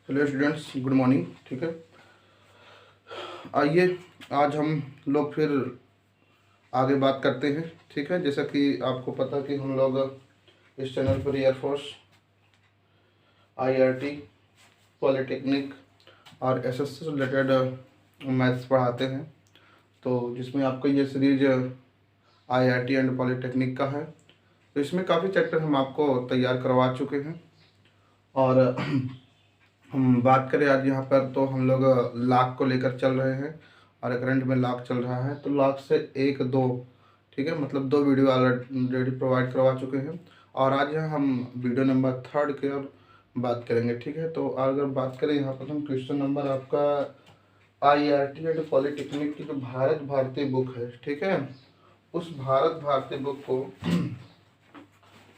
Hello students, good morning. ठीक है, आइए आज हम लोग फिर आगे बात करते हैं। ठीक है, जैसा कि आपको पता कि हम लोग इस चैनल पर एयरफोर्स, आईआरटी, पॉलिटेक्निक और एसएससी से रिलेटेड मैथ्स पढ़ाते हैं। तो जिसमें आपका ये सीरीज आईआरटी एंड पॉलिटेक्निक का है। तो इसमें काफ़ी चैप्टर हम आपको तैयार करवा चुके हैं। और हम बात करें आज यहाँ पर, तो हम लोग लाख को लेकर चल रहे हैं और करंट में लाख चल रहा है। तो लाख से एक दो, ठीक है, मतलब 2 वीडियो ऑलरेडी प्रोवाइड करवा चुके हैं। और आज यहाँ हम वीडियो नंबर 3 की और बात करेंगे। ठीक है, तो अगर बात करें यहाँ पर, हम क्वेश्चन नंबर आपका आईआरटी एंड पॉलिटेक्निक की जो भारत भारती बुक है, ठीक है, उस भारत भारती बुक को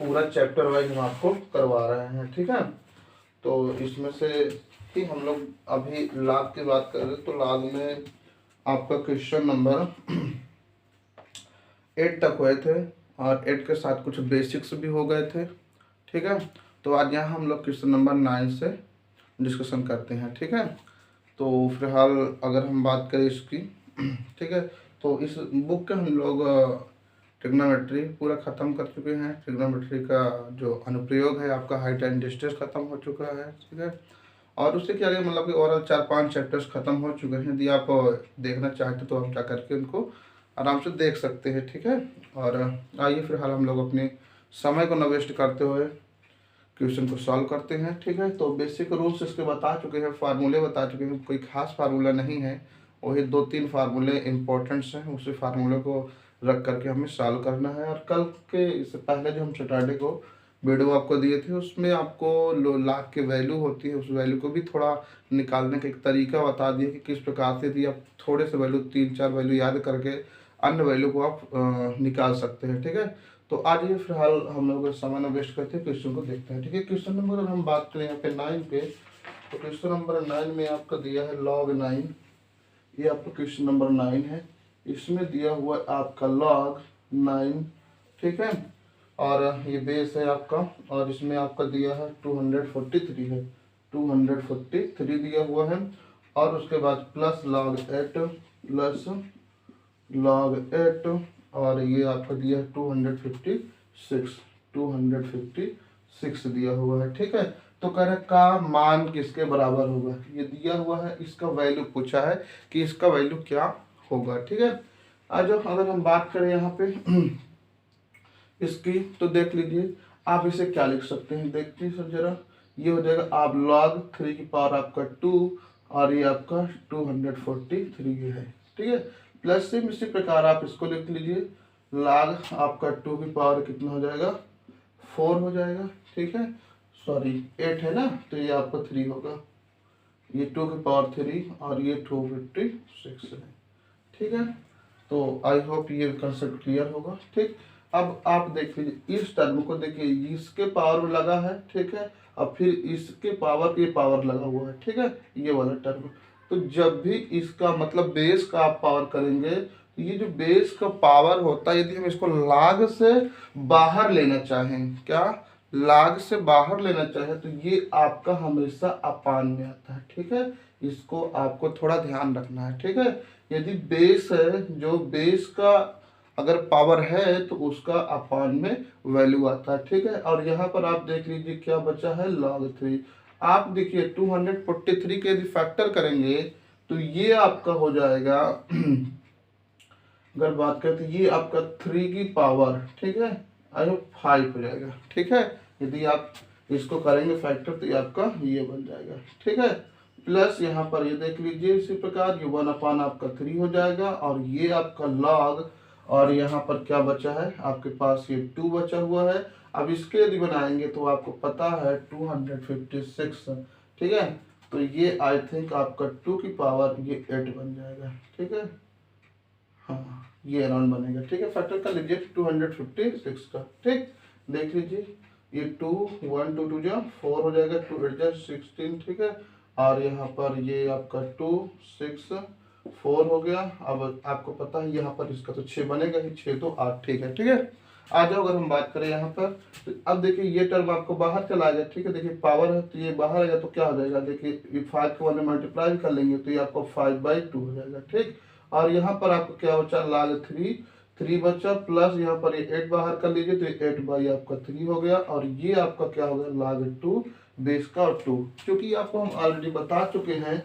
पूरा चैप्टर वाइज हम आपको करवा रहे हैं। ठीक है, तो इसमें से ही हम लोग अभी लाग की बात कर रहे हैं। तो लाग में आपका क्वेश्चन नंबर 8 तक हुए थे और 8 के साथ कुछ बेसिक्स भी हो गए थे। ठीक है, तो आज यहाँ हम लोग क्वेश्चन नंबर 9 से डिस्कशन करते हैं। ठीक है, तो फिलहाल अगर हम बात करें इसकी, ठीक है, तो इस बुक के हम लोग ट्रिग्नोमेट्री पूरा ख़त्म कर चुके हैं। ट्रिग्नोमेट्री का जो अनुप्रयोग है आपका हाइट एंड डिस्टेंस ख़त्म हो चुका है। ठीक है, और उससे क्या है, मतलब कि ओवरऑल 4-5 चैप्टर्स ख़त्म हो चुके हैं। यदि आप देखना चाहते तो आप जा करके उनको आराम से देख सकते हैं। ठीक है, और आइए फिलहाल हम लोग अपने समय को न वेस्ट करते हुए क्वेश्चन को सॉल्व करते हैं। ठीक है, तो बेसिक रूल्स इसके बता चुके हैं, फार्मूले बता चुके हैं। कोई खास फार्मूला नहीं है, वही 2-3 फार्मूले इम्पोर्टेंट्स हैं। उसी फार्मूले को रख करके हमें सॉल्व करना है। और कल के इससे पहले जो हम सैटरडे को वीडियो आपको दिए थे, उसमें आपको लाख की वैल्यू होती है, उस वैल्यू को भी थोड़ा निकालने का एक तरीका बता दिया कि किस प्रकार से, यदि आप थोड़े से वैल्यू 3-4 वैल्यू याद करके अन्य वैल्यू को आप निकाल सकते हैं। ठीक है, तो आज ये फिलहाल हम लोग समय न वेस्ट करते हैं, क्वेश्चन को देखते हैं। ठीक है, क्वेश्चन नंबर अगर हम बात करें यहाँ पे 9 पे, तो क्वेश्चन नंबर 9 में आपका दिया है log 9। ये आपका क्वेश्चन नंबर 9 है। इसमें दिया हुआ आपका log 9। ठीक है, और ये बेस है आपका, और इसमें आपका दिया है 243 है, 243 दिया हुआ है। और उसके बाद प्लस log 8, प्लस log 8, और ये आपका दिया है 256 दिया हुआ है। ठीक है, तो कह रहे का मान किसके बराबर होगा, ये दिया हुआ है, इसका वैल्यू पूछा है कि इसका वैल्यू क्या होगा। ठीक है, आज अगर हम बात करें यहाँ पे इसकी, तो देख लीजिए आप इसे क्या लिख सकते हैं, देखिए सर जरा। ये हो जाएगा आप log 3 की पावर आपका 2, और ये आपका 243 है। ठीक है, प्लस से इसी प्रकार आप इसको लिख लीजिए, log आपका 2 की पावर कितना हो जाएगा, 4 हो जाएगा। ठीक है, सॉरी 8 है ना, तो ये आपका 3 होगा, ये 2 की पावर 3 और ये 256 है। ठीक है, तो आई होप ये कंसेप्ट क्लियर होगा। ठीक, अब आप देख लीजिए इस टर्म को, देखिए इसके पावर लगा है, ठीक है, और फिर इसके पावर ये पावर लगा हुआ है। ठीक है, ये वाला टर्म, तो जब भी इसका मतलब बेस का आप पावर करेंगे, तो ये जो बेस का पावर होता है, यदि हम इसको लाग से बाहर लेना चाहें, क्या लाग से बाहर लेना चाहें, तो ये आपका हमेशा अपान में आता है। ठीक है, इसको आपको थोड़ा ध्यान रखना है। ठीक है, यदि बेस है, जो बेस का अगर पावर है, तो उसका अपान में वैल्यू आता है। ठीक है, और यहाँ पर आप देख लीजिए क्या बचा है, log 3। आप देखिए 243 के यदि फैक्टर करेंगे, तो ये आपका हो जाएगा अगर बात करें, तो ये आपका 3 की पावर, ठीक है, आई 5 हो जाएगा। ठीक है, यदि आप इसको करेंगे फैक्टर, तो ये आपका ये बन जाएगा। ठीक है, प्लस यहाँ पर ये देख लीजिए इसी प्रकार, ये 1 अपान आपका 3 हो जाएगा, और ये आपका log, और यहाँ पर क्या बचा है आपके पास, ये 2 बचा हुआ है। अब इसके यदि बनाएंगे तो आपको पता है 256। ठीक है, तो ये आई थिंक आपका 2 की पावर ये 8 बन जाएगा। ठीक है, हाँ ये अराउंड बनेगा। ठीक है, फैक्टर कर लीजिए 256 का। ठीक, देख लीजिए ये 2 1 2 2 जा 4 हो जाएगा, 2 8 जा 16। ठीक है, और यहाँ पर ये आपका 2 6 4 हो गया। अब आपको पता है यहाँ पर इसका तो 6 बनेगा ही, 6 तो 8। ठीक है, ठीक है, आ जाओ अगर हम बात करें यहाँ पर, तो अब देखिए ये टर्म आपको बाहर चला जाए, ठीक है, देखिए पावर है तो ये बाहर आएगा तो क्या हो जाएगा, देखिए 5 को 1 में मल्टीप्लाई कर लेंगे तो ये आपको 5/2 हो जाएगा, ठीक। और यहाँ पर आपको क्या बचा, log 3 बचा, प्लस यहाँ पर ये 8 बाहर कर लीजिए तो 8 आपका 3 हो गया, और ये आपका क्या हो गया log 2 बेस का और 2, क्योंकि आपको हम ऑलरेडी बता चुके हैं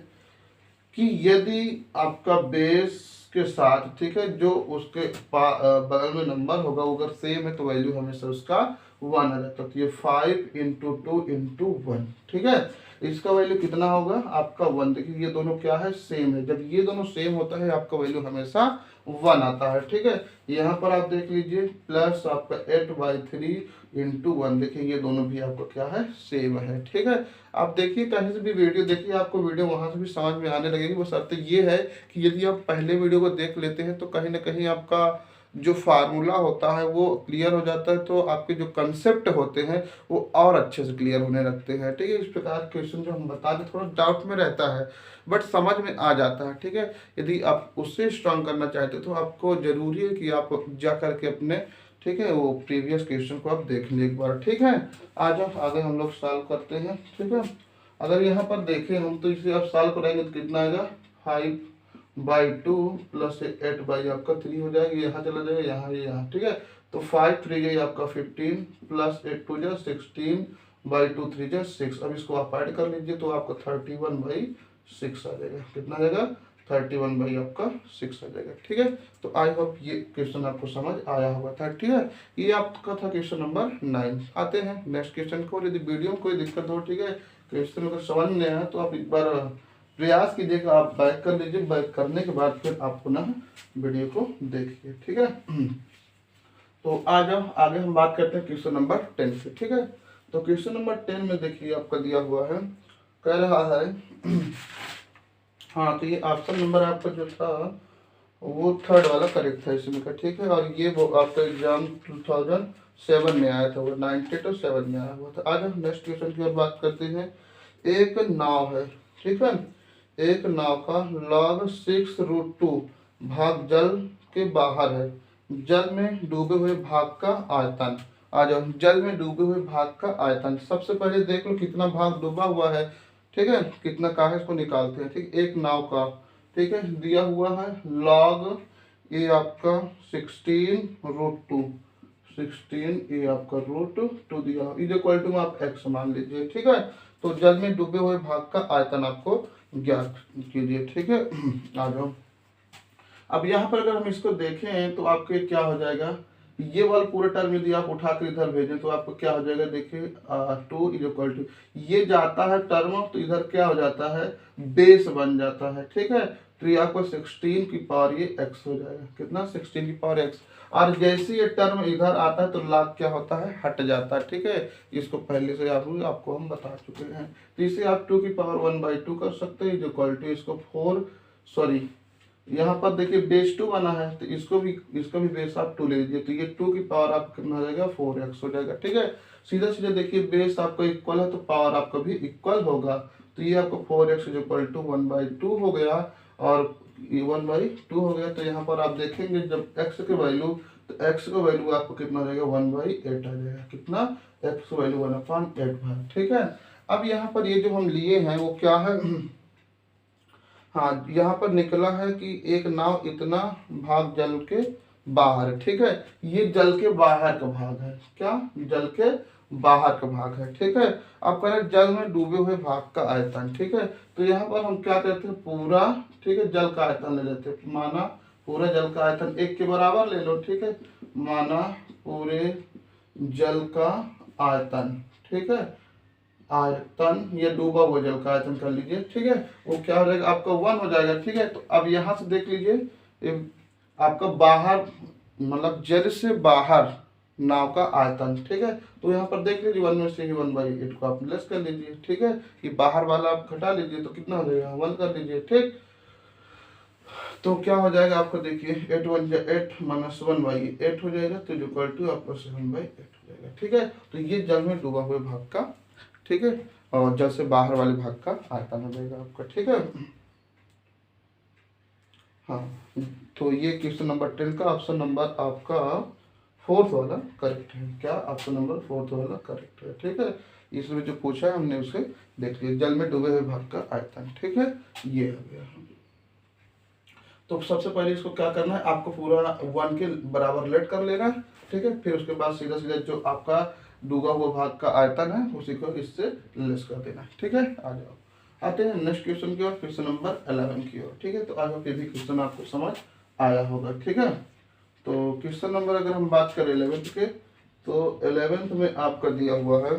कि यदि आपका बेस के साथ, ठीक है, जो उसके बगल में नंबर होगा वो अगर सेम है तो वैल्यू हमेशा उसका 1 आ जाता है। तो ये 5 इंटू 2 इंटू 1, ठीक है, इसका वैल्यू कितना होगा आपका 1। देखिए ये दोनों क्या है, सेम है, जब ये दोनों सेम होता है आपका वैल्यू हमेशा 1 आता है, ठीक है। यहाँ पर आप देख लीजिए प्लस आपका 8/3 इंटू 1, देखिए ये दोनों भी आपको क्या है, सेम है, ठीक है। आप देखिए कहीं से भी वीडियो देखिए, आपको वीडियो वहां से भी समझ में आने लगेगी। वो शर्त ये है कि यदि आप पहले वीडियो को देख लेते हैं तो कहीं ना कहीं आपका जो फार्मूला होता है वो क्लियर हो जाता है, तो आपके जो कंसेप्ट होते हैं वो और अच्छे से क्लियर होने लगते हैं, ठीक है। इस प्रकार क्वेश्चन जो हम बता दें थोड़ा डाउट में रहता है बट समझ में आ जाता है, ठीक है। यदि आप उससे स्ट्रांग करना चाहते हो तो आपको जरूरी है कि आप जा करके अपने, ठीक है, वो प्रीवियस क्वेश्चन को आप देख लीजिए एक बार, ठीक है। आ जाओ आगे हम लोग सॉल्व करते हैं, ठीक है। अगर यहाँ पर देखें हम तो इसे आप सॉल्व करेंगे तो कितना आएगा, 5/2 प्लस 8 आपका 3 हो जाएगा, यहाँ चला जाएगा, यहाँ ये यहाँ, ठीक है। तो 5 3 जाए आपका 15 प्लस 8 2 जा 16/2 3 जा 6। अब इसको आप ऐड कर लीजिए तो आपका 31/6 आ जाएगा, कितना आ जाएगा, 31 आपका 6 आ जाएगा, ठीक है। तो आई होप ये क्वेश्चन आपको समझ आया होगा था, ठीक है। ये आपका था क्वेश्चन नंबर 9। आते हैं नेक्स्ट क्वेश्चन को। यदि वीडियो में कोई दिक्कत हो, ठीक है, क्वेश्चन अगर समझ नहीं आया तो आप एक बार प्रयास कीजिएगा, आप बैक कर लीजिए, बैक करने के बाद फिर आप पुनः वीडियो को देखिए, ठीक है। तो आ जाओ आगे हम बात करते हैं क्वेश्चन नंबर 10 से, ठीक है। तो क्वेश्चन नंबर 10 में देखिए आपका दिया हुआ है, कह रहा है हाँ, तो ये ऑप्शन नंबर आपका जो था वो थर्ड वाला करेक्ट था इसमें का, ठीक है। और ये वो आपका एग्जाम 2007 में आया था, वो 92 में आया हुआ था। आज हम नेक्स्ट क्वेश्चन की ओर बात करते हैं। एक नाव है, ठीक है, एक नाव का log 6√2 भाग जल के बाहर है, जल में डूबे हुए भाग का आयतन। आ जाओ, जल में डूबे हुए भाग का आयतन सबसे पहले देख लो कितना भाग डूबा हुआ है, ठीक है, कितना का है इसको निकालते हैं, ठीक। एक नाव का, ठीक है, दिया हुआ है log ये आपका 16√2, 16 ये आपका √2 दिया हो, इज इक्वल टू आप x मान लीजिए, ठीक है। तो जल में डूबे हुए भाग का आयतन आपको ज्ञात कीजिए, ठीक है। आ जाओ, अब यहाँ पर अगर हम इसको देखें तो आपके क्या हो जाएगा, ये वाला पूरा टर्म यदि आप उठा कर इधर भेजें तो आपको क्या हो जाएगा, देखिए 2 इज इक्वल टू, ये जाता है टर्म तो इधर क्या हो जाता है, बेस बन जाता है, ठीक है। तो ये आपको 16 की पावर ये x हो जाएगा, कितना, 16 की पावर x। और जैसे ये टर्म इधर आता है तो log क्या होता है, हट जाता है, ठीक है। इसको पहले से आपको हम बता चुके हैं। तो इसे आप 2 की पावर 1/2 कर सकते हैं, इज इक्वल टू इसको 4, सॉरी यहाँ पर देखिए बेस 2 बना है तो इसको भी बेस आप 2 ले लीजिए, तो ये 2 की पावर आपका कितना हो जाएगा, 4x हो जाएगा, ठीक है। सीधा सीधा देखिए बेस आपका इक्वल है तो पावर आपका भी इक्वल होगा, तो ये आपको 4x इज इक्वल टू 1/2 हो गया, और ये 1/2 हो गया। तो यहाँ पर आप देखेंगे जब x के वैल्यू, तो x का वैल्यू आपको कितना हो जाएगा, 1/8 आ जाएगा, कितना, x का वैल्यू 1/8, ठीक है। अब यहाँ पर ये जो हम लिए हैं वो क्या है, हाँ, यहाँ पर निकला है कि एक नाव इतना भाग जल के बाहर, ठीक है, ये जल के बाहर का भाग है, क्या, जल के बाहर का भाग है, ठीक है। अब कह रहे जल में डूबे हुए भाग का आयतन, ठीक है। तो यहाँ पर हम क्या करते हैं, पूरा, ठीक है, जल का आयतन ले लेते हैं, माना पूरा जल का आयतन 1 के बराबर ले लो, ठीक है, माना पूरे जल का आयतन, ठीक है, आयतन, ये डूबा हुआ जल का आयतन कर लीजिए, ठीक है, वो क्या हो जाएगा आपका 1 हो जाएगा, ठीक है। तो अब यहाँ से देख लीजिए आपका बाहर, मतलब जल से बाहर नाव का आयतन, ठीक है। तो यहाँ पर देख लीजिए 1 में से ही 1/8 को आप लेस कर लीजिए, ठीक है। ये बाहर वाला आप घटा लीजिए तो कितना हो जाएगा, 1 कर लीजिए, ठीक। तो क्या हो जाएगा आपको, देखिए 8 1 8 माइनस 1/8 हो जाएगा, तो इक्वल टू आपका 7/8 हो जाएगा, ठीक है। तो ये जल में डूबा हुए भाग का, ठीक है, और जल से बाहर वाले भाग का आयतन हो जाएगा आपका, ठीक है। हाँ, तो ये क्वेश्चन नंबर 10 का ऑप्शन नंबर आपका फोर्थ वाला करेक्ट है। क्या ऑप्शन नंबर फोर्थ वाला करेक्ट है। ठीक है, इसमें जो पूछा है हमने उसे देख लिया, जल में डूबे हुए भाग का आयतन। ठीक है, ये आ गया। तो सबसे पहले इसको क्या करना है, आपको पूरा 1 के बराबर लेट कर लेना है। ठीक है, फिर उसके बाद सीधा सीधा जो आपका डूबा हुआ भाग का आयतन है उसी को इससे लेस कर देना है। ठीक है, आ जाओ, आते हैं नेक्स्ट क्वेश्चन की ओर, क्वेश्चन नंबर 11 की ओर। ठीक है, तो आज ये भी क्वेश्चन आपको समझ आया होगा। ठीक है, तो क्वेश्चन नंबर अगर हम बात करें 11th के, तो 11th में आपका दिया हुआ है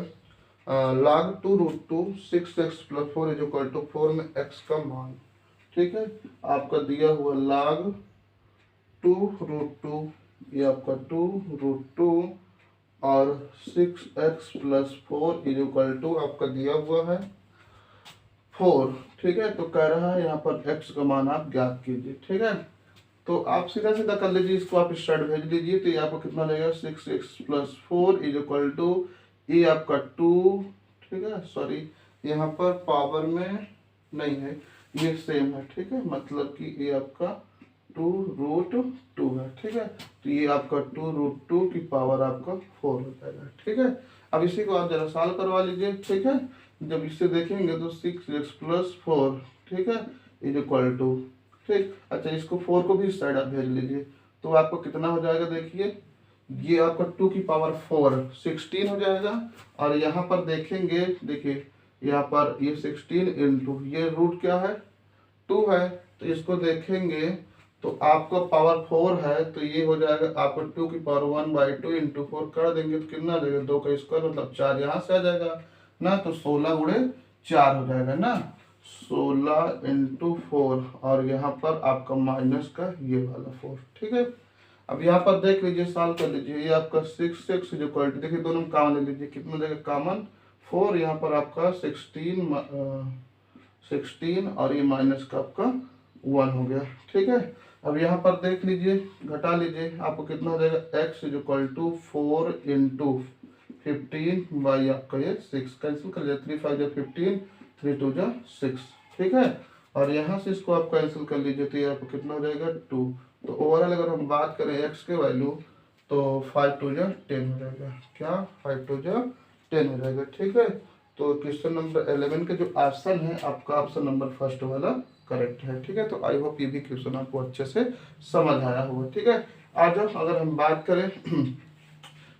log 2√2 6x + 4 = 4 में x का मान। ठीक है, आपका दिया हुआ log 2√2, ये आपका 2√2 और 6x + 4 = आपका दिया हुआ है 4। ठीक है, तो कह रहा है यहाँ पर x का मान आप ज्ञात कीजिए। ठीक है, तो आप सीधा सीधा कर लीजिए, इसको आप इस साइड भेज लीजिए, तो ये आपको कितना रहेगा 6x + 4 = ये आपका 2। ठीक है, सॉरी यहाँ पर पावर में नहीं है, ये सेम है। ठीक है, मतलब कि ये आपका 2√2 है। ठीक है, तो ये आपका 2√2 की पावर आपका 4 हो जाएगा। ठीक है, अब इसी को आप जरा सॉल्व करवा लीजिए। ठीक है, जब इससे देखेंगे तो 6x + 4, ठीक है, = ठीक। अच्छा, इसको 4 को भी इस साइड आप भेज लीजिए, तो आपको कितना हो जाएगा, देखिए ये आपका 2 की पावर 4 16 हो जाएगा। और यहाँ पर देखेंगे, देखिए यहाँ पर ये 16 इंटू ये रूट क्या है 2 है, तो इसको देखेंगे तो आपका पावर 4 है, तो ये हो जाएगा आपका 2 की पावर 1/2 इंटू 4 कर देंगे तो कितना देगा 2 का स्क्वायर मतलब 4 यहाँ से आ जाएगा ना, तो 16 × 4 हो जाएगा ना, 16 × 4 और यहाँ पर आपका माइनस का ये वाला 4। ठीक है, अब यहाँ पर देख लीजिए, सॉल्व कर लीजिए, ये आपका 6x = देखिए दोनों में कॉमन ले लीजिए, कितना देगा कॉमन 4, यहाँ पर आपका 16 और ये माइनस का आपका 1 हो गया। ठीक है, अब यहाँ पर देख लीजिए, घटा लीजिए, आपको कितना हो जाएगा x = 4 × 15 बाई आपका ये 6, कैंसिल कर लीजिए, 3 × 5 = 15, 3 × 2 = 6। ठीक है, और यहाँ से इसको आप कैंसिल कर लीजिए, तो ये आपको कितना हो जाएगा 2। तो ओवरऑल अगर हम बात करें x के वैल्यू, तो 5 × 2 = 10 हो जाएगा। क्या 5 × 2 = 10 हो जाएगा। ठीक है, तो क्वेश्चन नंबर 11 का जो ऑप्शन है आपका ऑप्शन नंबर फर्स्ट वाला करेक्ट है। ठीक है, तो आई होप ये भी क्वेश्चन आपको अच्छे से समझ आया होगा। ठीक है, आज अगर हम बात करें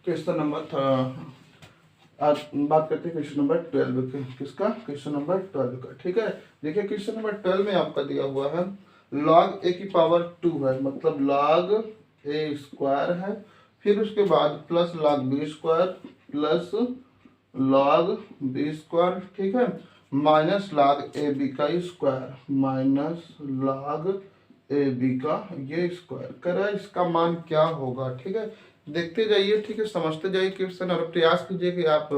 क्वेश्चन नंबर आज बात करते हैं क्वेश्चन नंबर 12 के, किसका क्वेश्चन नंबर 12 का। ठीक है, देखिए क्वेश्चन नंबर 12 में आपका दिया हुआ है log a की पावर 2 है, मतलब log a² है, फिर उसके बाद plus log b² plus log b²। ठीक है, माइनस log ab का स्क्वायर माइनस log ab का ये स्क्वायर करा, इसका मान क्या होगा। ठीक है, देखते जाइए, ठीक है, समझते जाइए क्वेश्चन और प्रयास कीजिए कि आप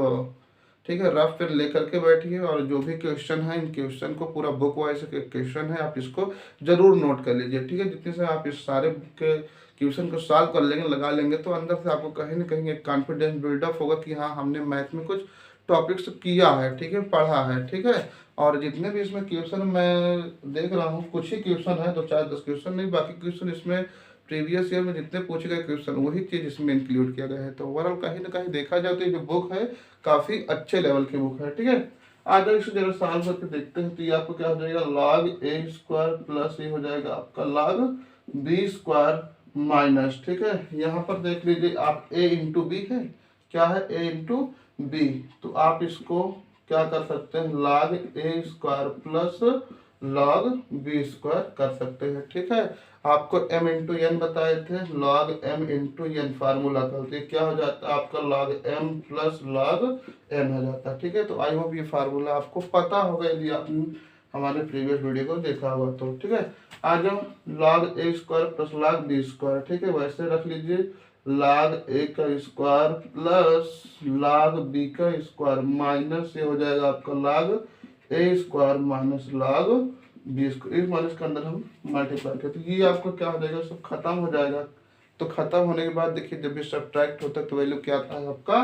ठीक है रफ पेन लेकर के बैठिए और जो भी क्वेश्चन है इन क्वेश्चन को पूरा बुक वाइज क्वेश्चन है आप इसको जरूर नोट कर लीजिए। ठीक है, जितने से आप इस सारे के क्वेश्चन को सॉल्व कर लेंगे, लगा लेंगे, तो अंदर से आपको कहीं ना कहीं एक कॉन्फिडेंस बिल्डअप होगा कि हाँ हमने मैथ में कुछ टॉपिक्स किया है। ठीक है, पढ़ा है। ठीक है, और जितने भी इसमें क्वेश्चन मैं देख रहा हूँ, कुछ ही क्वेश्चन है, 2-4-10 क्वेश्चन नहीं, बाकी क्वेश्चन इसमें प्रीवियस ईयर में जितने पूछे गए क्वेश्चन वही चीज़ इसमें इंक्लूड किया गया है। तो ओवरऑल कहीं ना कहीं देखा जाए तो ये जो बुक है काफ़ी अच्छे लेवल की बुक है। ठीक है, आज इसे जरा सॉल्व करके देखते हैं, तो ये आपको क्या हो जाएगा log a² प्लस ये हो जाएगा आपका log b² माइनस। ठीक है, यहाँ पर देख लीजिए आप a × b है, क्या है a × b, तो आप इसको क्या कर सकते हैं log a² plus log b² कर सकते हैं। ठीक है, आपको m × n बताए थे, log m × n फार्मूला करते क्या हो जाता है आपका log m plus log n हो जाता है। ठीक है, तो आई होप ये फार्मूला आपको पता होगा यदि आपने हमारे प्रीवियस वीडियो को देखा हुआ तो। ठीक है, आ जाओ log a² plus log b²। ठीक है, वैसे रख लीजिए log a² plus log b² minus ये हो जाएगा आपका log a² minus log b², इस माइनस के अंदर हम मल्टीप्लाई करते तो ये आपको क्या हो जाएगा, सब खत्म हो जाएगा। तो खत्म होने के बाद देखिए जब भी सब्ट्रैक्ट होता है तो वैल्यू क्या आता है आपका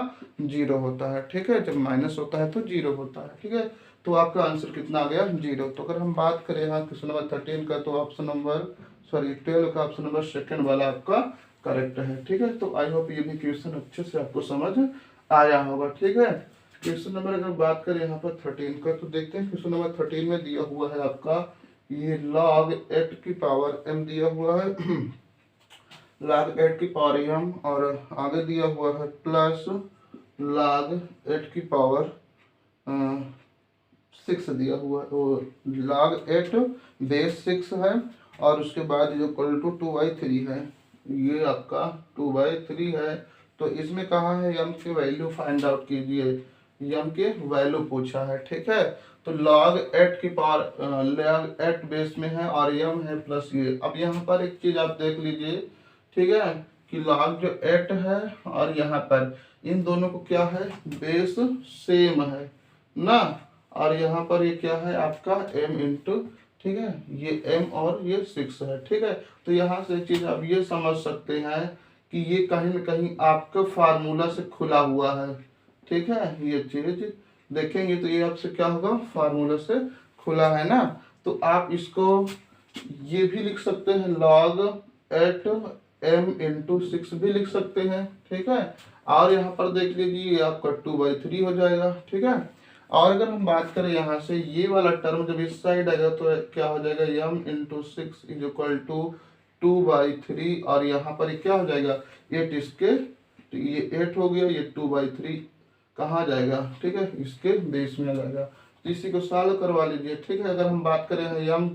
0 होता है। ठीक है, जब माइनस होता है तो 0 होता है। ठीक है, तो आपका आंसर कितना आ गया 0। तो अगर हम बात करें यहाँ क्वेश्चन नंबर 13 का, तो ऑप्शन नंबर 12 का ऑप्शन नंबर सेकंड वाला आपका करेक्ट है। ठीक है, तो आई होप ये भी क्वेश्चन अच्छे से आपको समझ आया होगा। ठीक है, क्वेश्चन नंबर अगर बात करें यहाँ पर 13 का, तो देखते हैं क्वेश्चन नंबर 13 में दिया हुआ है आपका ये log 8 की पावर m दिया हुआ है log 8 की पावर m, और आगे दिया हुआ है प्लस log 8 की पावर 6 दिया हुआ है। तो log 8 बेस 6 है, और उसके बाद जो इक्वल टू 2/3 है, ये आपका 2/3 है। तो इसमें कहा है m के वैल्यू फाइंड आउट कीजिए, m के वैल्यू पूछा है। ठीक है, तो log 8 की पावर log 8 बेस में है और m है प्लस ये। अब यहाँ पर एक चीज आप देख लीजिए, ठीक है, कि log जो 8 है और यहाँ पर इन दोनों को क्या है, बेस सेम है ना, और यहाँ पर ये क्या है आपका m इंटू, ठीक है, ये m और ये 6 है। ठीक है, तो यहाँ से चीज आप ये समझ सकते हैं कि ये कहीं न कहीं आपका फार्मूला से खुला हुआ है। ठीक है, ये चीज देखेंगे तो ये आपसे क्या होगा, फार्मूला से खुला है ना। तो आप इसको ये भी लिख सकते हैं, log 8 m इंटू 6 भी लिख सकते हैं। ठीक है, और यहाँ पर देख लीजिए आपका 2/3 हो जाएगा। ठीक है, और अगर हम बात करें यहाँ से ये वाला टर्म जब इस साइड आएगा तो क्या हो जाएगा, m into 6 is equal to 2/3, और यहाँ पर क्या हो जाएगा 8 इसके, तो ये 8 हो गया, ये 2/3 कहाँ जाएगा, ठीक है, इसके बेस में जाएगा। तो इसी को सॉल्व करवा लीजिए। ठीक है, अगर हम बात करें m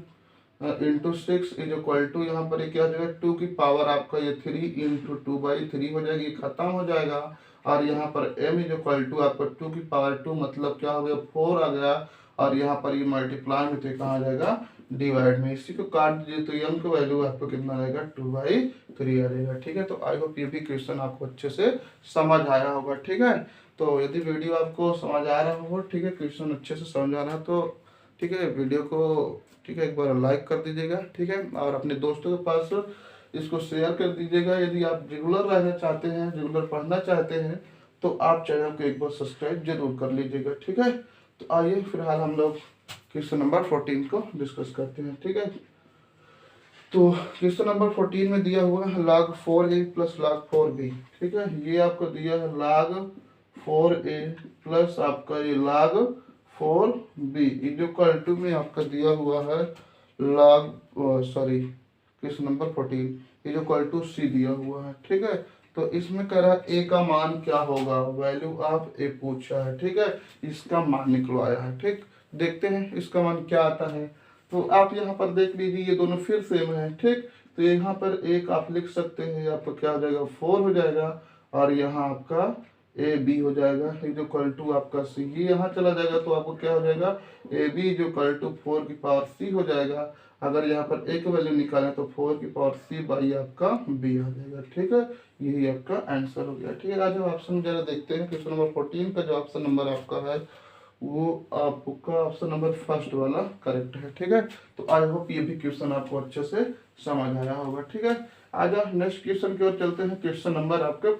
into 6 is equal to, यहाँ पर क्या हो जाएगा 2 की पावर आपका ये 3 इंटू 2/3 हो जाएगी, खत्म हो जाएगा। और यहाँ पर m इज इक्वल टू आपका 2 की पावर 2 मतलब क्या हो गया 4 आ गया, और यहाँ पर ये मल्टीप्लाई में तो कहाँ जाएगा, डिवाइड में। इसी को काट दीजिए तो m का वैल्यू आपको कितना आएगा, 2/3 आ जाएगा। ठीक है, तो आई होप ये भी क्वेश्चन आपको अच्छे से समझ आया होगा। ठीक है, तो यदि वीडियो आपको समझ आ रहा हो, ठीक है, क्वेश्चन अच्छे से समझ आ रहा है तो ठीक है, वीडियो को ठीक है एक बार लाइक कर दीजिएगा। ठीक है, और अपने दोस्तों के पास इसको शेयर कर दीजिएगा। यदि आप रेगुलर रहना चाहते हैं, रेगुलर पढ़ना चाहते हैं, तो आप चैनल को एक बार सब्सक्राइब जरूर कर लीजिएगा। ठीक है, तो आइए फिलहाल हम लोग क्वेश्चन नंबर 14 को डिस्कस करते हैं। ठीक है, तो क्वेश्चन नंबर 14 में दिया हुआ है log 4a plus log 4b। ठीक है, ये आपको दिया है log 4a प्लस आपका ये log 4b is equal to में आपका दिया हुआ है log question number 14 is equal to c दिया हुआ है। ठीक है, तो इसमें कह रहा है a का मान क्या होगा, वैल्यू ऑफ a पूछा है। ठीक है, इसका मान निकलवाया है। ठीक, देखते हैं इसका मान क्या आता है। तो आप यहाँ पर देख लीजिए ये दोनों फिर सेम है। ठीक, तो यहाँ पर एक आप लिख सकते हैं, आपका क्या हो जाएगा 4 हो जाएगा, और यहाँ आपका ए बी हो जाएगा जो इक्वल टू आपका सी, ये यहाँ चला जाएगा तो आपको क्या हो जाएगा ए बी जो इक्वल टू 4 की पावर सी हो जाएगा। अगर यहाँ पर ए की वैल्यू निकालें तो 4 की पावर सी बाई आपका बी आ जाएगा। ठीक है, यही आपका आंसर हो गया। ठीक है, आज हम ऑप्शन जरा देखते हैं। क्वेश्चन नंबर 14 का जो ऑप्शन नंबर आपका है वो आपका ऑप्शन नंबर फर्स्ट वाला करेक्ट है। ठीक है, तो आई होप ये भी क्वेश्चन आपको अच्छे से समझ आया होगा। ठीक है, आज आप नेक्स्ट क्वेश्चन की ओर चलते हैं, क्वेश्चन नंबर आपके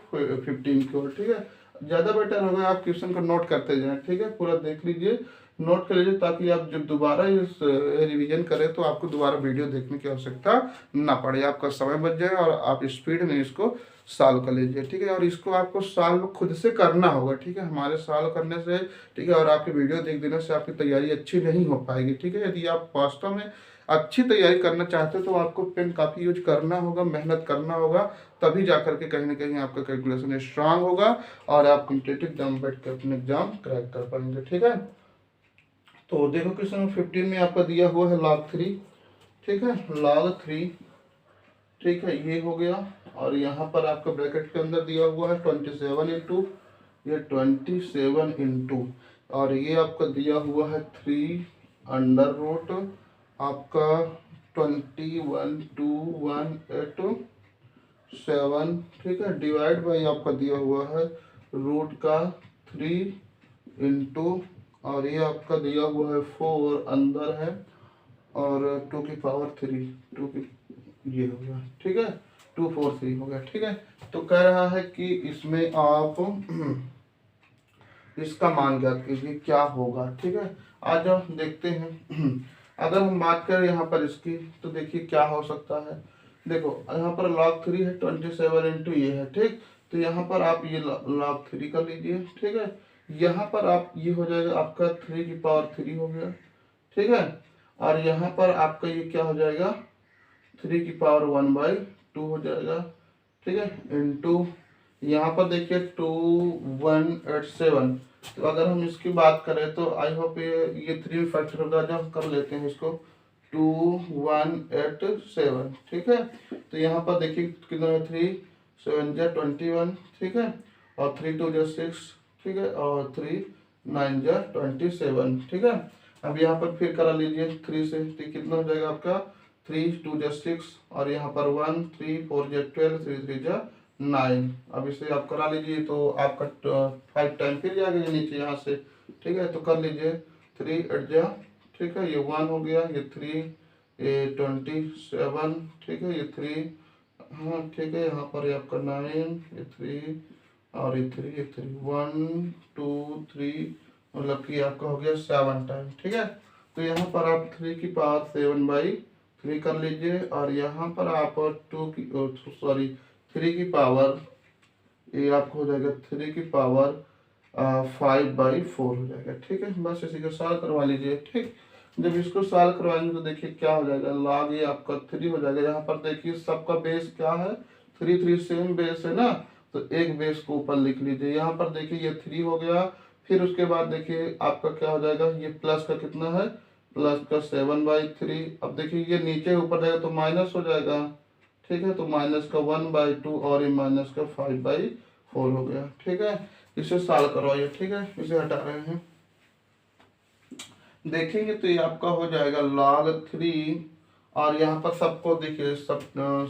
15 की ओर। ठीक है, ज़्यादा बेटर होगा आप क्वेश्चन को नोट करते जाएं। ठीक है, पूरा देख लीजिए, नोट कर लीजिए, ताकि आप जब दोबारा इस रिवीजन करें तो आपको दोबारा वीडियो देखने की आवश्यकता ना पड़े, आपका समय बच जाए और आप स्पीड में इसको सॉल्व कर लीजिए। ठीक है, और इसको आपको सॉल्व खुद से करना होगा। ठीक है, हमारे सॉल्व करने से, ठीक है, और आपकी वीडियो देख देने से आपकी तैयारी अच्छी नहीं हो पाएगी। ठीक है, यदि आप वास्तव में अच्छी तैयारी करना चाहते हो तो आपको पेन काफ़ी यूज करना होगा, मेहनत करना होगा, तभी जाकर के कहीं ना कहीं आपका कैलकुलेशन स्ट्रांग होगा और आप कॉम्पिटिटिव एग्जाम बैठ कर अपने एग्जाम क्रैक कर पाएंगे। ठीक है, तो देखो क्वेश्चन 15 में आपका दिया हुआ है log 3। ठीक है, log 3, ठीक है, ये हो गया, और यहाँ पर आपका ब्रैकेट के अंदर दिया हुआ है 27 इंटू, ये 27 इंटू, और ये आपका दिया हुआ है 3 अंडर रूट आपका 21,2,1,8,7। ठीक है, डिवाइड बाई आपका दिया हुआ है रूट का 3 इंटू, और ये आपका दिया हुआ है 4 अंदर है, और 2 की पावर 3, 2 की ये हो गया। ठीक है, 243 हो गया। ठीक है, तो कह रहा है कि इसमें आप इसका मान ज्ञात कीजिए क्या होगा। ठीक है, आज हम देखते हैं। अगर हम बात करें यहाँ पर इसकी, तो देखिए क्या हो सकता है। देखो यहाँ पर log 3 है 27 इंटू ये है, ठीक। तो यहाँ पर आप ये log 3 कर लीजिए, ठीक है। यहाँ पर आप ये हो जाएगा आपका 3 की पावर 3 हो गया, ठीक है। और यहाँ पर आपका ये क्या हो जाएगा 3 की पावर 1/2 हो जाएगा, ठीक है। इंटू यहाँ पर देखिए 2187। तो अगर हम इसकी बात करें तो आई होप ये 3 फैक्टर होगा, जब कर लेते हैं इसको 2187, ठीक है। तो यहाँ पर देखिए कितना है 3 7 जा 21, ठीक है। और 3 2 जा 6, ठीक है। और 3 9 जा 27, ठीक है। अब यहाँ पर फिर करा लीजिए 3 से, तो कितना हो जाएगा आपका 3 2 जा 6, और यहाँ पर 1 3 4 जा 12, 3 3 जा 9। अब इसे आप करा लीजिए तो आपका 5 टाइम फिर जाएगा नीचे यहाँ से, ठीक है। तो कर लीजिए 3 8 जा, ठीक है। ये 1 हो गया, ये 3 ये 27, ठीक है। ये 3, हाँ ठीक है। यहाँ पर ये आपका 9 ये 3 और ये 3 1 2 3, मतलब कि आपका हो गया 7 टाइम, ठीक है। तो यहाँ पर आप 3 की पावर 7/3 कर लीजिए, और यहाँ पर आप 3 की पावर ये आपको हो जाएगा 3 की पावर 5/4 हो जाएगा, ठीक है। बस इसी को सॉल्व करवा लीजिए, ठीक। जब इसको सॉल्व करवाएंगे तो देखिए क्या हो जाएगा, log ये आपका 3 हो जाएगा। यहाँ पर देखिए सबका बेस क्या है 3 3 सेम बेस है ना, तो एक बेस को ऊपर लिख लीजिए। यहाँ पर देखिए ये 3 हो गया, फिर उसके बाद देखिए आपका क्या हो जाएगा, ये प्लस का कितना है, प्लस का 7/3। अब देखिए ये नीचे ऊपर जाएगा तो माइनस हो जाएगा, ठीक है। तो माइनस का 1/2 और ये माइनस का 5/4 हो गया, ठीक है। इसे सॉल्व करवाइए, ठीक है। इसे हटा रहे हैं, देखेंगे तो ये आपका हो जाएगा log 3, और यहाँ पर सबको देखिए सब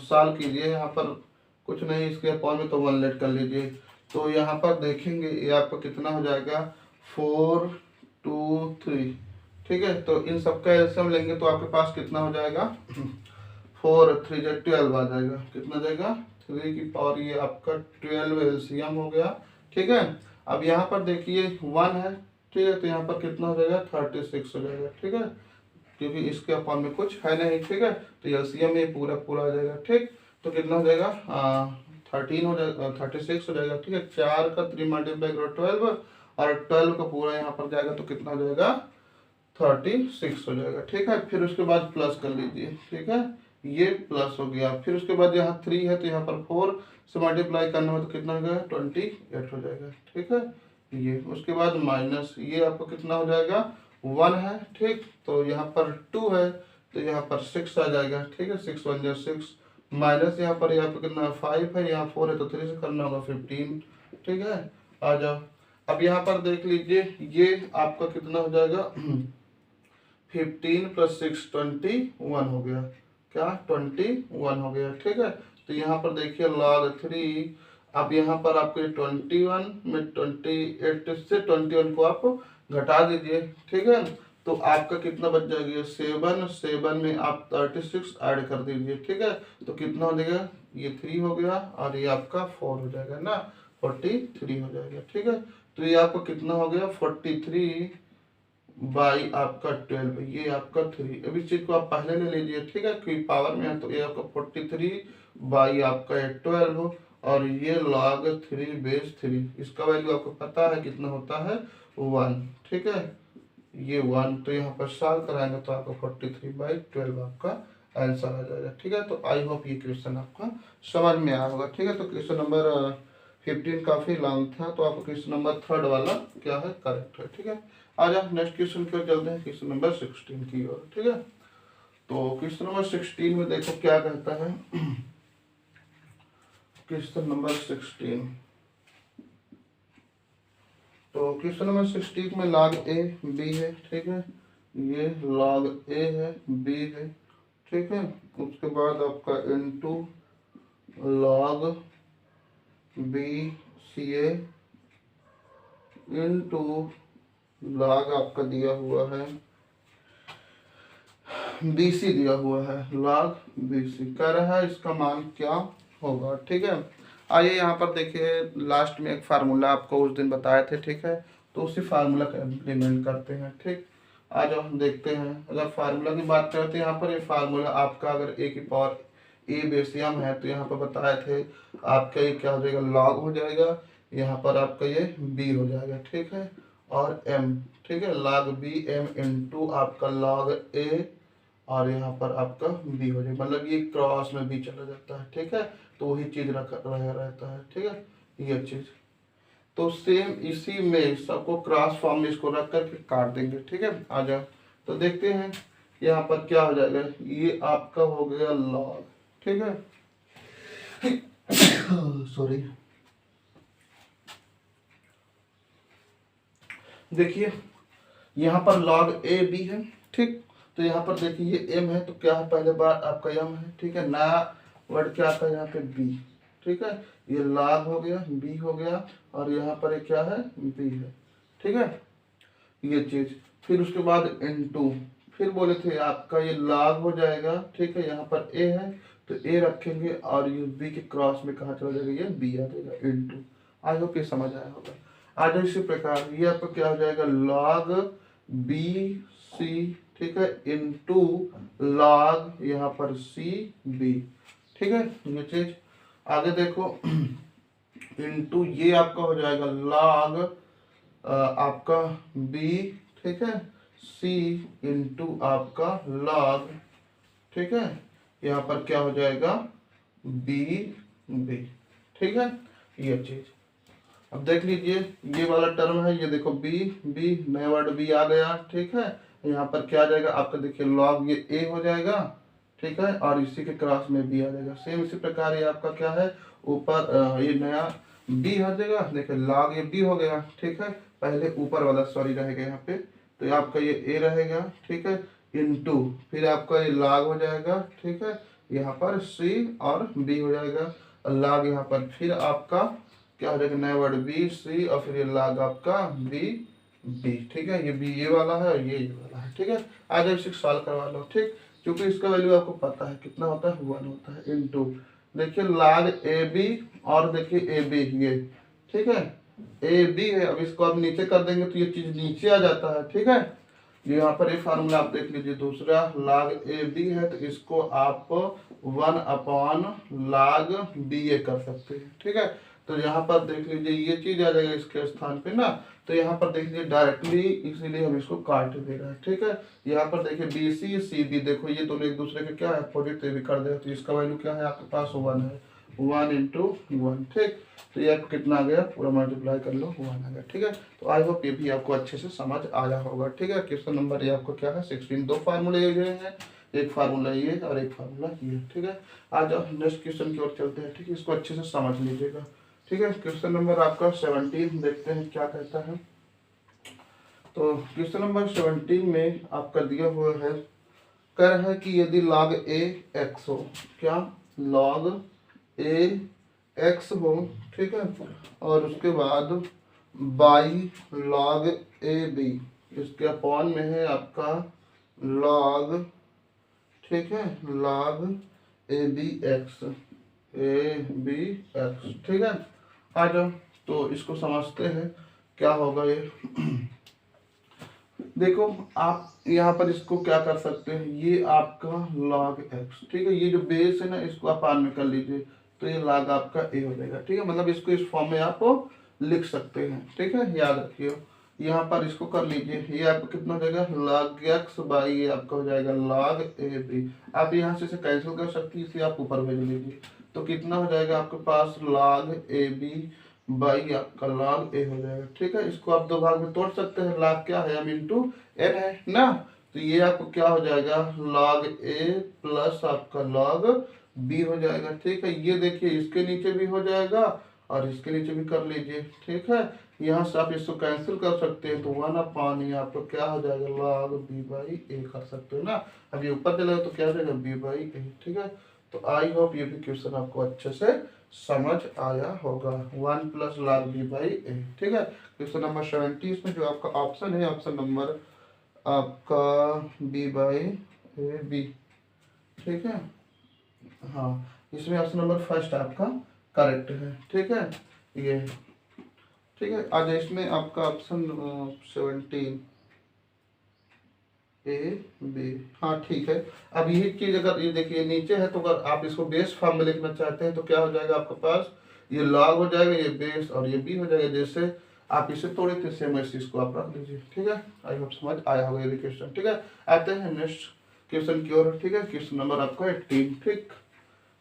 सॉल्व कीजिए। यहाँ पर कुछ नहीं, इसके अपॉन में तो 1 लेट कर लीजिए। तो यहाँ पर देखेंगे ये आपका कितना हो जाएगा 4 2 3, ठीक है। तो इन सबका एलसीएम लेंगे तो आपके पास कितना हो जाएगा 4 3 जा 12 आ जाएगा। कितना जाएगा 3 की पावर ये आपका 12 एलसीएम हो गया, ठीक है। अब यहाँ पर देखिए 1 है, ठीक है। तो यहाँ पर कितना हो जाएगा 36 हो जाएगा, ठीक है, क्योंकि इसके अपॉन में कुछ है नहीं, ठीक है। तो एलसीएम में पूरा पूरा आ जाएगा, ठीक। तो कितना हो जाएगा 13 हो जाएगा, 36 हो जाएगा, ठीक है। 4 का 3 मल्टीप्लाई करो 12, और 12 का पूरा यहाँ पर जाएगा तो कितना हो जाएगा 36 हो जाएगा, ठीक है। फिर उसके बाद प्लस कर लीजिए, ठीक है। ये प्लस हो गया, फिर उसके बाद यहाँ 3 है तो यहाँ पर 4 से मल्टीप्लाई करना हो तो कितना हो जाएगा 28 हो जाएगा, ठीक है। ये उसके बाद माइनस ये आपको कितना हो जाएगा 1 है, ठीक। तो यहाँ पर 2 है तो यहाँ पर 6 आ जाएगा, ठीक है। 6 1 जा 6, माइनस यहाँ पर कितना 5 है, यहाँ 4 है तो 3 से करना होगा 15, ठीक है। आ जाओ, अब यहाँ पर देख लीजिए ये आपका कितना हो जाएगा 15 + 6 21 हो गया, क्या 21 हो गया, ठीक है। तो यहाँ पर देखिए log 3, अब यहाँ पर आपके 21 में 28 से 21 को आप घटा दीजिए, ठीक है। तो आपका कितना बच जाएगा 7 में आप 36 ऐड कर दीजिए, ठीक है। तो कितना हो जाएगा ये 3 हो गया, और ये आपका 4 हो जाएगा ना, 43 हो जाएगा, ठीक है। तो ये आपका कितना हो गया 43 बाई आपका 12, ये आपका 3। अब इस चीज को आप पहले ले लीजिए, ठीक है, क्योंकि पावर में है। तो ये आपका 43 बाई आपका 12, और ये log 3 बेस 3, इसका वैल्यू आपको पता है कितना होता है 1, ठीक है। ये 1, तो यहाँ पर सॉल्व कराएंगे तो आपका 43/12 आपका आंसर आ जाएगा, ठीक है। तो आई होप ये क्वेश्चन आपका समझ में आया होगा, ठीक है। तो क्वेश्चन नंबर 15 काफी लॉन्ग था, तो आपका क्वेश्चन नंबर 3 वाला क्या है करेक्ट है, ठीक है। आ जाओ नेक्स्ट क्वेश्चन की ओर चलते हैं, क्वेश्चन नंबर 16 की ओर, ठीक है। तो क्वेश्चन नंबर 16 में देखो क्या कहता है क्वेश्चन नंबर 16। तो क्वेश्चन नंबर 16 में log a b है, ठीक है। ये log a है, b है, ठीक है। उसके बाद आपका into log b c a into log आपका दिया हुआ है bc दिया हुआ है, log bc कह रहा है इसका मान क्या होगा, ठीक है। आइए यहाँ पर देखिए लास्ट में एक फार्मूला आपको उस दिन बताए थे, ठीक है। तो उसी फार्मूला का इम्प्लीमेंट करते हैं, ठीक। आज हम देखते हैं, अगर फार्मूला की बात करें तो यहाँ पर ये फार्मूला आपका अगर a की पावर ए बेस m है, तो यहाँ पर बताए थे आपका ये क्या हो जाएगा, log हो जाएगा, यहाँ पर आपका ये b हो जाएगा, ठीक है, और m, ठीक है, log b m इंटू आपका log a, और यहाँ पर आपका b हो जाएगा, मतलब ये क्रॉस में b चला जाता है, ठीक है, तो वही चीज रहता है, ठीक है, ये चीज। तो सेम इसी में सबको क्रॉस फॉर्म में इसको रख करके काट देंगे, ठीक है। आ जाओ तो देखते हैं यहाँ पर क्या हो जाएगा, ये आपका हो गया लॉग, ठीक है, सॉरी, देखिए यहाँ पर लॉग ए बी है, ठीक, तो यहाँ पर देखिए ये एम है, तो क्या है, पहले बार आपका एम है, ठीक है, नया वर्ड क्या आता है यहाँ पे बी, ठीक है, ये लॉग हो गया, बी हो गया, और यहाँ पर ये क्या है, बी है, ठीक है, ये चीज। फिर उसके बाद इनटू, फिर बोले थे आपका ये लॉग हो जाएगा, ठीक है, यहाँ पर ए है तो ए रखेंगे, और ये बी के क्रॉस में कहाँ चला जाएगा, ये बी आ जाएगा, इनटू। आई होप ये समझ आया होगा। आज इसी प्रकार ये आपका क्या हो जाएगा, लॉग बी सी, ठीक है, इनटू लॉग यहाँ पर सी बी, ठीक है, ये चीज। आगे देखो इनटू ये आपका हो जाएगा लॉग आपका b, ठीक है, c इंटू आपका log, ठीक है, यहाँ पर क्या हो जाएगा b b, ठीक है, ये चीज। अब देख लीजिए ये वाला टर्म है, ये देखो b b, नया वर्ड b आ गया, ठीक है, यहाँ पर क्या आ जाएगा आपका, देखिए log ये a हो जाएगा, ठीक है, और इसी के क्रॉस में b आ जाएगा। सेम इसी प्रकार ये आपका क्या है, ऊपर ये नया b आ जाएगा, देखिए log ये b हो गया, ठीक है, पहले ऊपर वाला सॉरी रहेगा यहाँ पे, तो ये आपका ये a रहेगा, ठीक है, इनटू फिर आपका ये log हो जाएगा, ठीक है, यहाँ पर c और b हो जाएगा, log यहाँ पर फिर आपका क्या हो जाएगा, नया वर्ड बी सी, और फिर ये log आपका बी बी, ठीक है, ये बी ये वाला है और ये वाला है, ठीक है। आज इसे सॉल्व करवा लो, ठीक, क्योंकि इसका वैल्यू आपको पता है कितना होता है, 1 होता है, इनटू देखिए log ए बी, और देखिए ए बी ये, ठीक है, ए बी है, अब इसको आप नीचे कर देंगे तो ये चीज नीचे आ जाता है, ठीक है, ये यहाँ पर ये फार्मूला आप देख लीजिए, दूसरा log ए बी है तो इसको आप 1 अपॉन log बी ए कर सकते हैं, ठीक है, तो यहाँ पर देख लीजिए ये चीज आ जाएगा इसके स्थान पे ना, तो यहाँ पर देख लीजिए डायरेक्टली, इसीलिए हम इसको काट दे रहे हैं, ठीक है। यहाँ पर देखिए बी सी सी बी, देखो ये दोनों एक दूसरे के क्या है, अपोजिट भी कर दे, तो इसका वैल्यू क्या है आपके पास 1 है, 1 इंटू 1, ठीक, तो ये आपको कितना आ गया, पूरा मल्टीप्लाई कर लो, 1 आ गया, ठीक है। तो आई होप ये भी आपको अच्छे से समझ आया होगा, ठीक है। क्वेश्चन नंबर ये आपको क्या है 16, दो फार्मूले ये गए हैं, एक फार्मूला ये और एक फार्मूला ये, ठीक है। आज नेक्स्ट क्वेश्चन की ओर चलते हैं, ठीक है, इसको अच्छे से समझ लीजिएगा, ठीक है। क्वेश्चन नंबर आपका 17 देखते हैं क्या कहता है। तो क्वेश्चन नंबर 17 में आपका दिया हुआ है, कह रहा है कि यदि log a x हो, क्या log a x हो, ठीक है, और उसके बाद बाई log a b, इसके अपॉन में है आपका log, ठीक है, log a b x, ठीक है। आ जाओ तो इसको समझते हैं क्या होगा ये। देखो आप यहाँ पर इसको क्या कर सकते हैं, ये आपका log x, ठीक है, ये जो बेस है ना इसको आप आन में कर लीजिए, तो ये log आपका a हो जाएगा, ठीक है, मतलब इसको इस फॉर्म में आप लिख सकते हैं, ठीक है, याद रखिए। यहाँ पर इसको कर लीजिए, ये आपको कितना हो जाएगा, log x बाई ये आपका हो जाएगा log a b, आप यहाँ से इसे कैंसिल कर सकते हैं, इसे आप ऊपर भेज लीजिए, तो कितना हो जाएगा आपके पास log a b बाई आपका log a हो जाएगा, ठीक है। इसको आप दो भाग में तोड़ सकते हैं, log क्या है m इंटू n है ना, तो ये आपको क्या हो जाएगा log a प्लस आपका log b हो जाएगा, ठीक है। ये देखिए इसके नीचे भी हो जाएगा और इसके नीचे भी कर लीजिए, ठीक है। यहाँ से आप इसको कैंसिल कर सकते हैं, तो 1 अपॉन ये आपको क्या हो जाएगा log b बाई a कर सकते हो ना। अब ये ऊपर चलेगा तो क्या हो जाएगा b बाई a, ठीक है। तो आई होप ये भी क्वेश्चन आपको अच्छे से समझ आया होगा, 1 plus log b by a, ठीक है। क्वेश्चन नंबर 17 इसमें जो आपका ऑप्शन है, ऑप्शन नंबर आपका b बाई a b, ठीक है, हाँ, इसमें ऑप्शन नंबर फर्स्ट आपका करेक्ट है, ठीक है, ये, ठीक है। आज इसमें आपका ऑप्शन 17 ए बी, हाँ ठीक है। अब यही चीज अगर ये देखिए नीचे है तो अगर आप इसको बेस फॉर्म में लिखना चाहते हैं तो क्या हो जाएगा आपके पास, ये लॉग हो जाएगा, ये बेस और ये बी हो जाएगा। जैसे आप इसे तोड़े थे सेम ऐसे इसको आप रख लीजिए, ठीक है। आई होप समझ आया होगा ये क्वेश्चन, ठीक है। आते हैं नेक्स्ट क्वेश्चन की ओर, ठीक है। क्वेश्चन नंबर आपका 18, ठीक।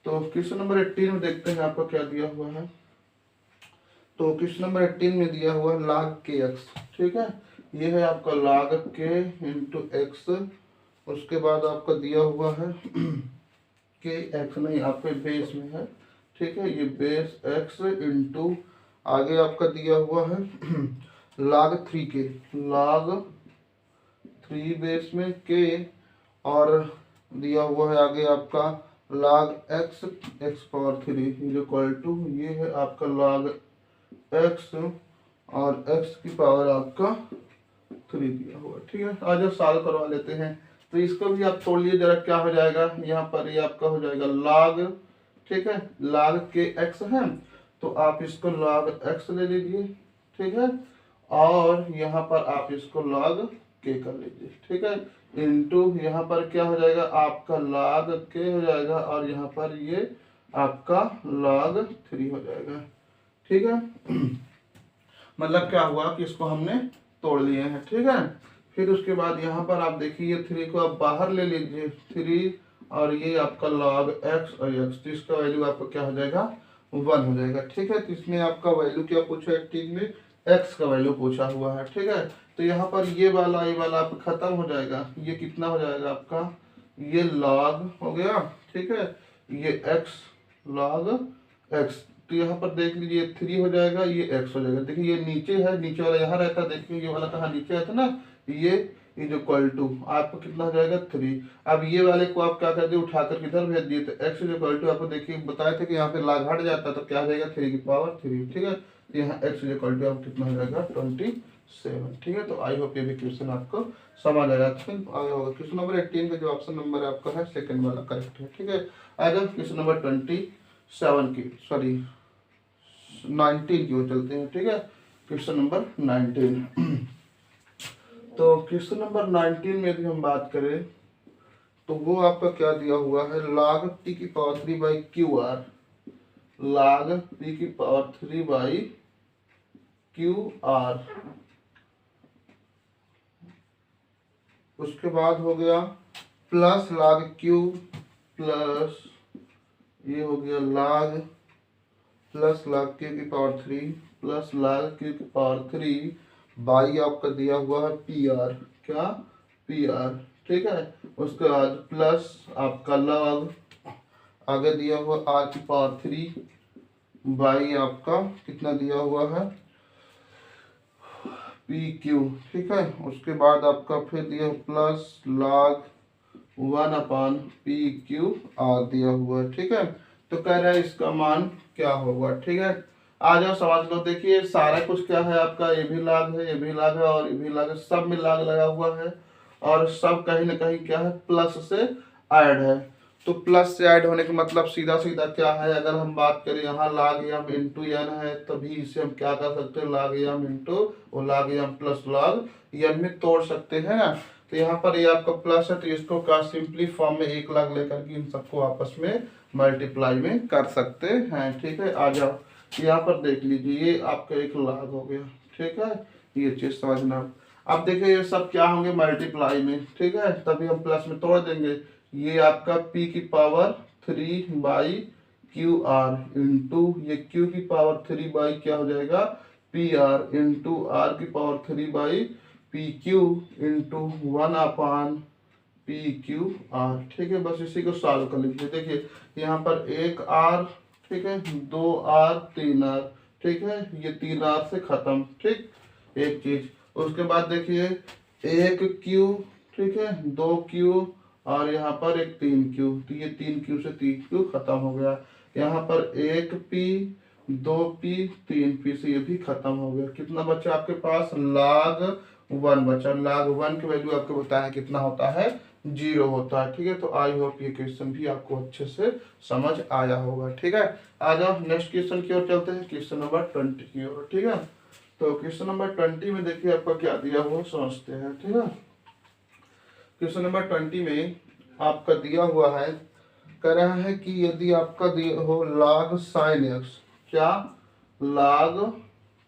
तो क्वेश्चन नंबर 18 में देखते हैं आपको क्या दिया हुआ है। तो क्वेश्चन नंबर 18 में दिया हुआ है log के एक्स, ठीक है। ये है आपका log के इंटू एक्स, उसके बाद आपका दिया हुआ है के एक्स नहीं आपके बेस में है, ठीक है। ये बेस एक्स इंटू आगे आपका दिया हुआ है log 3 के, log 3 बेस में के, और दिया हुआ है आगे आपका log x x power 3 is equal to, ये है आपका log x और x की पावर आपका 3 दिया हुआ, ठीक है। आज आप सॉल्व करवा लेते हैं। तो इसको भी आप तोड़ लिए जरा, क्या हो जाएगा यहाँ पर, ये आपका हो जाएगा log, ठीक है। log के x है तो आप इसको log x ले लीजिए, ठीक है। और यहाँ पर आप इसको log के कर लीजिए, ठीक है। इंटू यहाँ पर क्या हो जाएगा आपका log के हो जाएगा, और यहाँ पर ये आपका log 3 हो जाएगा, ठीक है। मतलब क्या हुआ कि इसको हमने तोड़ लिए हैं, ठीक है। फिर उसके बाद यहाँ पर आप देखिए 3 को आप बाहर ले लीजिए, 3 और ये आपका log x और x, तो इसका वैल्यू आपका क्या हो जाएगा 1 हो जाएगा, ठीक है। तो इसमें आपका वैल्यू क्या पूछा है 18 में, x का वैल्यू पूछा हुआ है, ठीक है। तो यहाँ पर ये वाला आपका खत्म हो जाएगा, ये कितना हो जाएगा आपका, ये log हो गया, ठीक है। ये x log x, तो यहाँ पर देख लीजिए 3 हो जाएगा, ये x हो जाएगा। देखिए ये नीचे है, नीचे वाला यहाँ रहता है, देखिए ये वाला कहाँ नीचे रहता ना, ये इज इक्वल टू आपको कितना हो जाएगा 3। अब ये वाले को आप क्या कर दिए, उठाकर किधर भेज दिए, तो x इज इक्वल टू आपको देखिए बताए थे कि यहाँ पे log हट जाता है तो क्या हो जाएगा 3 की पावर 3, ठीक है। तो यहाँ x इज इक्वल टू आपको कितना हो जाएगा 27, ठीक है। तो आई होप ये भी क्वेश्चन आपको समझ आया, आया होगा। क्वेश्चन नंबर 18 का जो ऑप्शन नंबर है आपका है सेकंड वाला करेक्ट है, ठीक है। आ जाओ क्वेश्चन नंबर 27 की, सॉरी 19 की ओर चलते हैं, ठीक है। क्वेश्चन नंबर 19 तो क्वेश्चन नंबर 19 में भी हम बात करें तो वो आपका क्या दिया हुआ है, log t की power 3 by Q R, log t की पावर 3 बाई क्यू आर। उसके बाद हो गया प्लस log q प्लस ये हो गया log प्लस log q की पावर 3 प्लस log q की पावर 3 बाई आपका दिया हुआ है पी आर, क्या पी आर, ठीक है। उसके बाद प्लस आपका log आगे दिया हुआ r की पावर 3 बाई आपका कितना दिया हुआ है पी क्यू, ठीक है। उसके बाद आपका फिर दिया प्लस log 1 अपान पी क्यू आर दिया हुआ है, ठीक है। तो कह रहा है इसका मान क्या होगा, ठीक है। आ जाओ समझ लो, देखिए सारा कुछ क्या है आपका, ये भी log है, ये भी log है और ये भी log है, सब में log लगा हुआ है और सब कहीं ना कहीं क्या है प्लस से ऐड है। तो प्लस से ऐड होने का मतलब सीधा सीधा क्या है, अगर हम बात करें यहाँ log m इंटू एन है तभी इसे हम क्या कर सकते हैं log m इंटू और log m plus log n में तोड़ सकते हैं ना। तो यहाँ पर ये आपका प्लस है तो इसको का सिंपली फॉर्म में 1 लाख लेकर के इन सबको आपस में मल्टीप्लाई में कर सकते हैं, ठीक है। आ जाओ यहाँ पर देख लीजिए ये आपका 1 लाख हो गया, ठीक है। ये चीज समझना। अब देखिए ये सब क्या होंगे मल्टीप्लाई में, ठीक है, तभी हम प्लस में तोड़ देंगे। ये आपका p की power 3 by Q R into ये q की पावर 3 बाई क्या हो जाएगा पी आर इंटू आर की power 3 by P Q into 1 upon P Q R, ठीक है। बस इसी को सॉल्व कर लीजिए। देखिए यहाँ पर 1 आर, ठीक है, 2 आर 3 आर, ठीक है, ये 3 आर से खत्म, ठीक, एक चीज। उसके बाद देखिए 1 क्यू, ठीक है, 2 क्यू और यहाँ पर एक 3 क्यू, तो ये 3 क्यू से 3 क्यू खत्म हो गया। यहाँ पर 1 पी 2 पी 3 पी से ये भी खत्म हो गया। कितना बचा आपके पास log 1 बचा, log 1 की वैल्यू आपको बताया कितना होता है 0 होता है, ठीक है। तो आई होप ये क्वेश्चन भी आपको अच्छे से समझ आया होगा, ठीक है। आ जाओ नेक्स्ट क्वेश्चन की ओर चलते हैं, क्वेश्चन नंबर 20 की ओर, ठीक है। तो क्वेश्चन नंबर 20 में देखिए आपका क्या दिया हुआ समझते हैं, ठीक है। क्वेश्चन नंबर 20 में आपका दिया हुआ है, कह रहा है कि यदि आपका दिया हो log sin x, क्या log,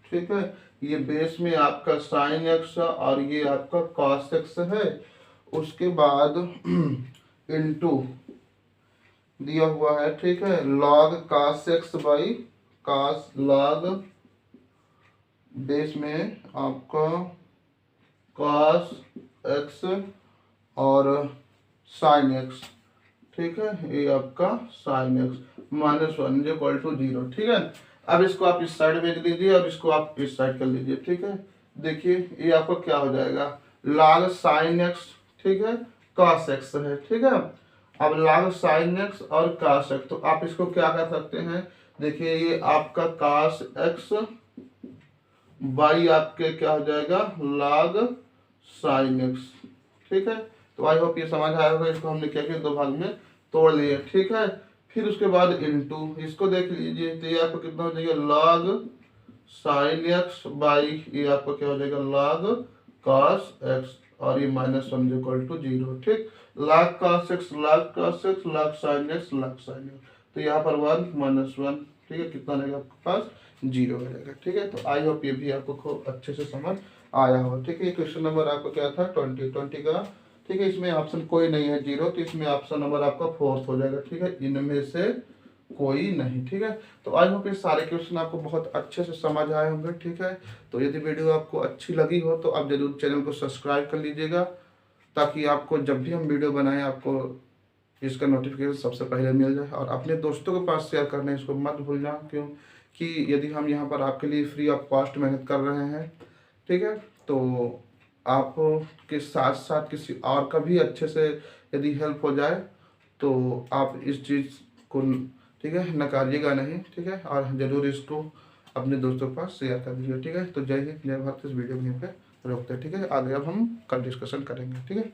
ठीक है, ये बेस में आपका sin x और ये आपका cos x है, उसके बाद इनटू दिया हुआ है, ठीक है, log cos x by cos log base में आपका cos x और sin x, ठीक है, ये आपका sin x -1 इक्वल टू 0, ठीक है। अब इसको आप इस साइड भेज लीजिए और इसको आप इस साइड कर लीजिए, ठीक है। देखिए ये आपका क्या हो जाएगा, log sin x, ठीक है, cos x है, ठीक है। अब log sin x और cos x, तो आप इसको क्या कर सकते हैं, देखिए ये आपका cos x बाई आपके क्या हो जाएगा log sin x, ठीक है। तो आई होप ये समझ आया होगा। इसको हमने क्या किया, दो भाग में तोड़ लिए, ठीक है। फिर उसके बाद इनटू, इसको देख लीजिए, तो ये आपको कितना हो जाएगा log sin x बाई ये आपको क्या हो जाएगा log cos x और ये -1 इक्वल टू 0, ठीक। log cos x log sin x log sin x, तो यहाँ पर 1 -1, ठीक है, कितना रहेगा आपके पास 0 हो जाएगा, ठीक है। तो आई होप ये भी आपको खूब अच्छे से समझ आया हो, ठीक है। ये क्वेश्चन नंबर आपको क्या था 20 का, ठीक है। इसमें ऑप्शन कोई नहीं है 0, तो इसमें ऑप्शन नंबर आपका 4th हो जाएगा, ठीक है, इनमें से कोई नहीं, ठीक है। तो आई होप ये सारे क्वेश्चन आपको बहुत अच्छे से समझ आए होंगे, ठीक है। तो यदि वीडियो आपको अच्छी लगी हो तो आप जरूर चैनल को सब्सक्राइब कर लीजिएगा, ताकि आपको जब भी हम वीडियो बनाएं आपको इसका नोटिफिकेशन सबसे पहले मिल जाए। और अपने दोस्तों के पास शेयर करना इसको मत भूलना, क्यों कि यदि हम यहाँ पर आपके लिए फ्री ऑफ कॉस्ट मेहनत कर रहे हैं, ठीक है, तो आप के साथ साथ किसी और का भी अच्छे से यदि हेल्प हो जाए तो आप इस चीज़ को, ठीक है, नकारिएगा नहीं, ठीक है। और ज़रूर इसको अपने दोस्तों के पास शेयर कर दीजिए, ठीक है। तो जय हिंद जय भारत। इस वीडियो में यहीं पे रोकते हैं, ठीक है। आगे अब हम कल डिस्कशन करेंगे, ठीक है।